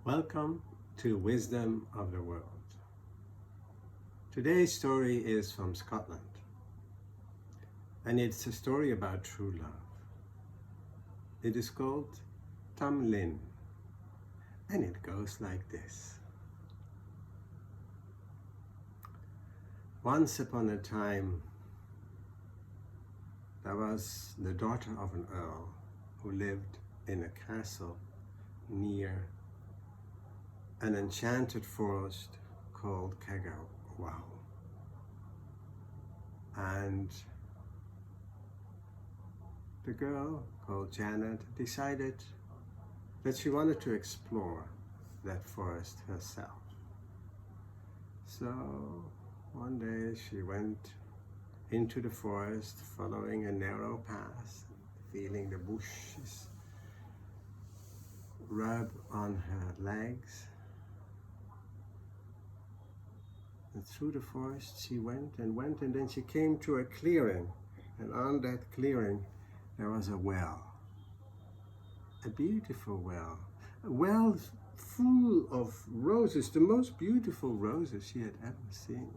Welcome to Wisdom of the World. Today's story is from Scotland, and it's a story about true love. It is called Tam Lin, and it goes like this. Once upon a time, there was the daughter of an earl who lived in a castle near an enchanted forest called Cegawal. And the girl called Janet decided that she wanted to explore that forest herself. So one day she went into the forest following a narrow path, feeling the bushes rub on her legs. And through the forest she went, and then she came to a clearing, and on that clearing there was a well, a beautiful well, a well full of roses, the most beautiful roses she had ever seen,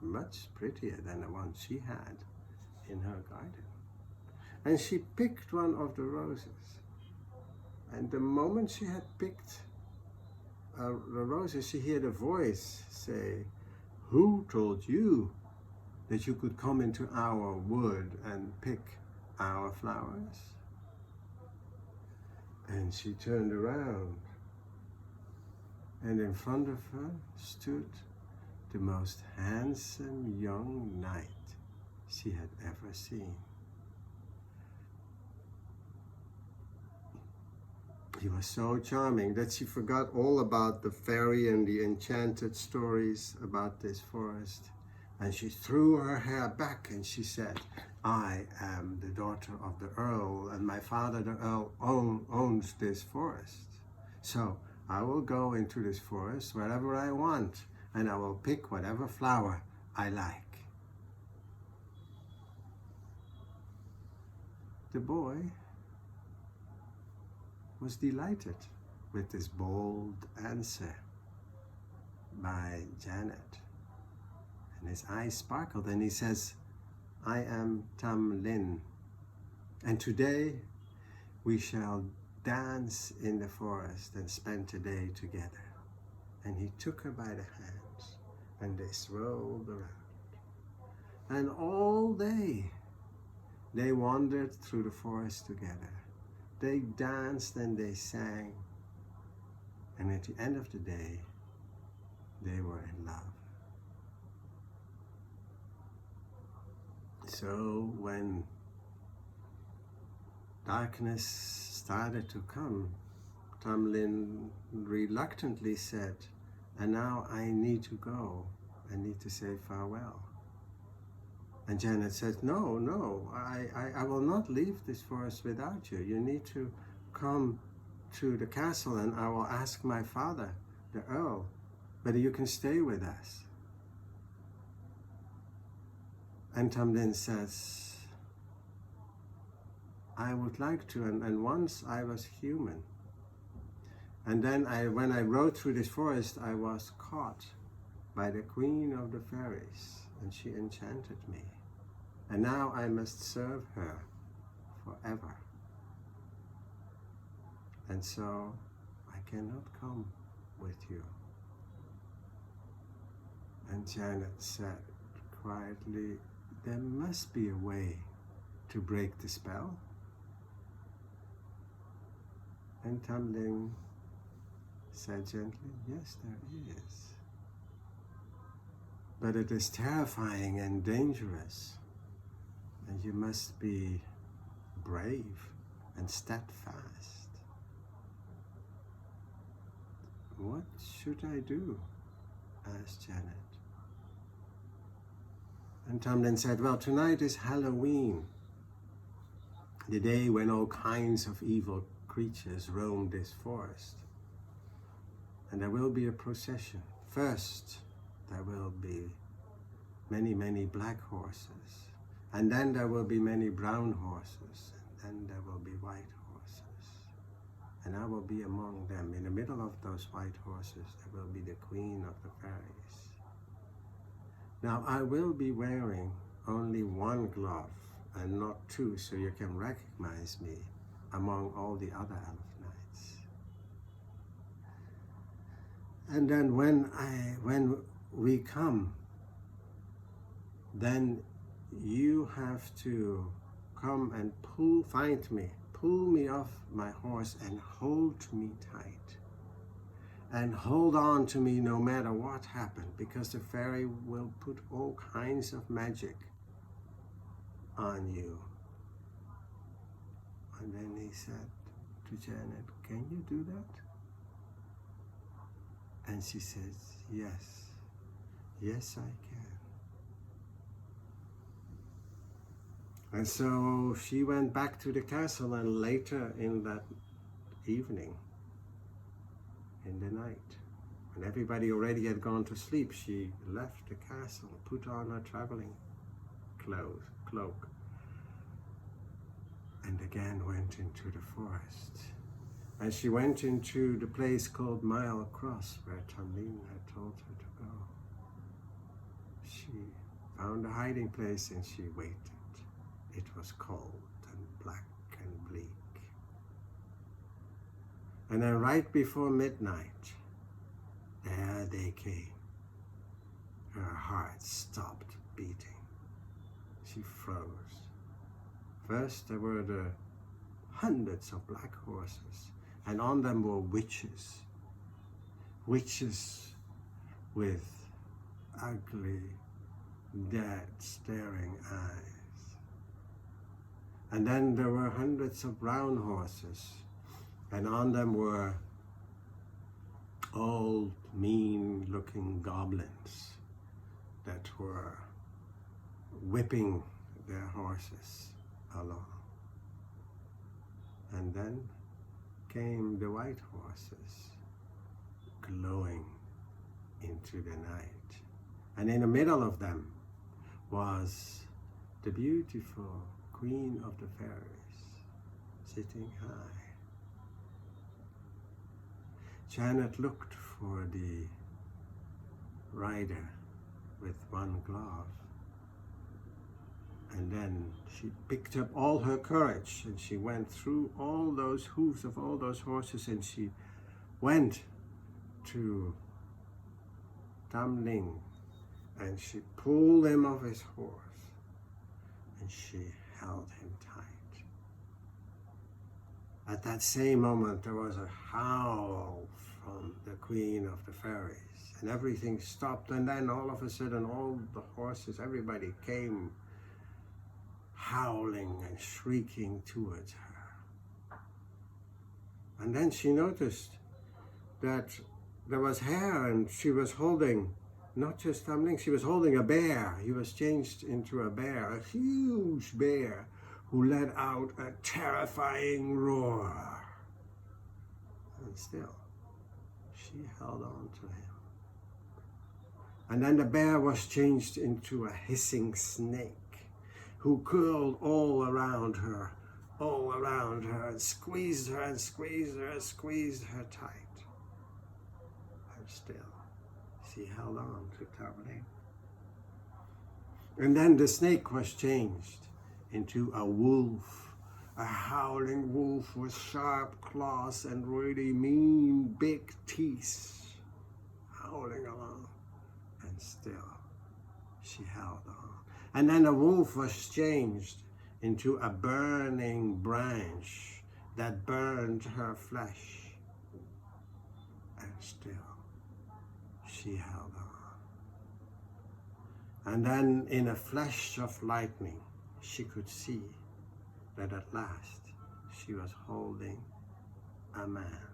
much prettier than the one she had in her garden. And she picked one of the roses, and the moment she had picked the roses, she heard a voice say, "Who told you that you could come into our wood and pick our flowers?" And she turned around, and in front of her stood the most handsome young knight she had ever seen. He was so charming that she forgot all about the fairy and the enchanted stories about this forest. And she threw her hair back and she said, "I am the daughter of the Earl, and my father, the Earl, owns this forest. So I will go into this forest wherever I want, and I will pick whatever flower I like." The boy was delighted with this bold answer by Janet. And his eyes sparkled and he says, "I am Tam Lin, and today we shall dance in the forest and spend a day together." And he took her by the hands and they strolled around. And all day they wandered through the forest together. They danced and they sang, and at the end of the day, they were in love. So when darkness started to come, Tam Lin reluctantly said, "And now I need to go. I need to say farewell." And Janet said, No, I will not leave this forest without you. You need to come to the castle and I will ask my father, the Earl, whether you can stay with us. And Tam Lin says, "I would like to, and once I was human. And then when I rode through this forest, I was caught by the Queen of the Fairies, and she enchanted me. And now I must serve her forever. And so I cannot come with you." And Janet said quietly, "There must be a way to break the spell." And Tam Lin said gently, "Yes, there is. But it is terrifying and dangerous. And you must be brave and steadfast." "What should I do?" asked Janet. And Tam Lin said, "Well, tonight is Halloween, the day when all kinds of evil creatures roam this forest. And there will be a procession. First, there will be many, many black horses. And then there will be many brown horses, and then there will be white horses. and I will be among them. In the middle of those white horses, there will be the queen of the fairies. Now I will be wearing only one glove and not two, so you can recognize me among all the other elf knights. And then when we come, then you have to come and find me, pull me off my horse and hold me tight. And hold on to me no matter what happened, because the fairy will put all kinds of magic on you. And then he said to Janet, "Can you do that?" And she says, "Yes, yes I can." And so she went back to the castle, and later in that evening, in the night, when everybody already had gone to sleep, she left the castle, put on her traveling cloak, and again went into the forest. And she went into the place called Mile Cross, where Tamlin had told her to go. She found a hiding place and she waited. It was cold and black and bleak. And then right before midnight, there they came. Her heart stopped beating. She froze. First there were the hundreds of black horses, and on them were witches. Witches with ugly, dead, staring eyes. And then there were hundreds of brown horses, and on them were old, mean-looking goblins that were whipping their horses along. And then came the white horses, glowing into the night. And in the middle of them was the beautiful Queen of the Fairies, sitting high. Janet looked for the rider with one glove, and then she picked up all her courage and she went through all those hooves of all those horses, and she went to Tamlin and she pulled him off his horse and she held him tight. At that same moment there was a howl from the Queen of the Fairies, and everything stopped, and then all of a sudden all the horses, everybody came howling and shrieking towards her. And then she noticed that there was hair, and she was holding not just Tamlin, she was holding a bear. He was changed into a bear, a huge bear, who let out a terrifying roar. And still, she held on to him. And then the bear was changed into a hissing snake, who curled all around her, and squeezed her and squeezed her and squeezed her tight. And still, she held on to Tamlin. And then the snake was changed into a wolf, a howling wolf with sharp claws and really mean big teeth, howling along. And still, she held on. And then the wolf was changed into a burning branch that burned her flesh. And still, she held on. And then in a flash of lightning, she could see that at last she was holding a man.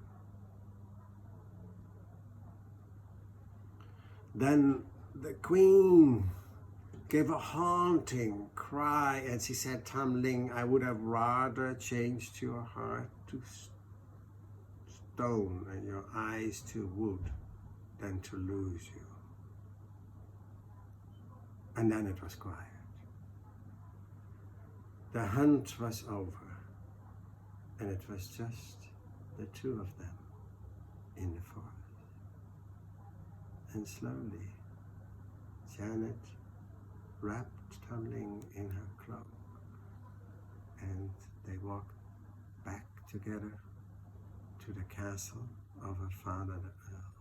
Then the queen gave a haunting cry and she said, "Tamlin, I would have rather changed your heart to stone and your eyes to wood than to lose you." And then it was quiet. The hunt was over, and it was just the two of them, in the forest. And slowly, Janet, wrapped tumbling in her cloak, and they walked back together to the castle of her father, the Earl.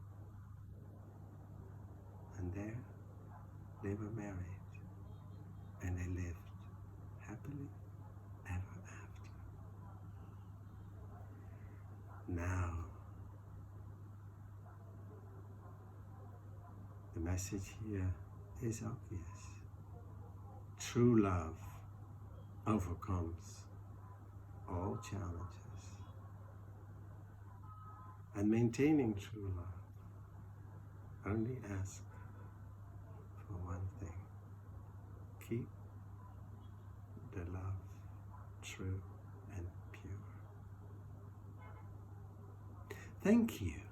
And there they were married, and they lived happily ever after. Now, the message here is obvious. True love overcomes all challenges. And maintaining true love only asks for one thing. Keep the love true and pure. Thank you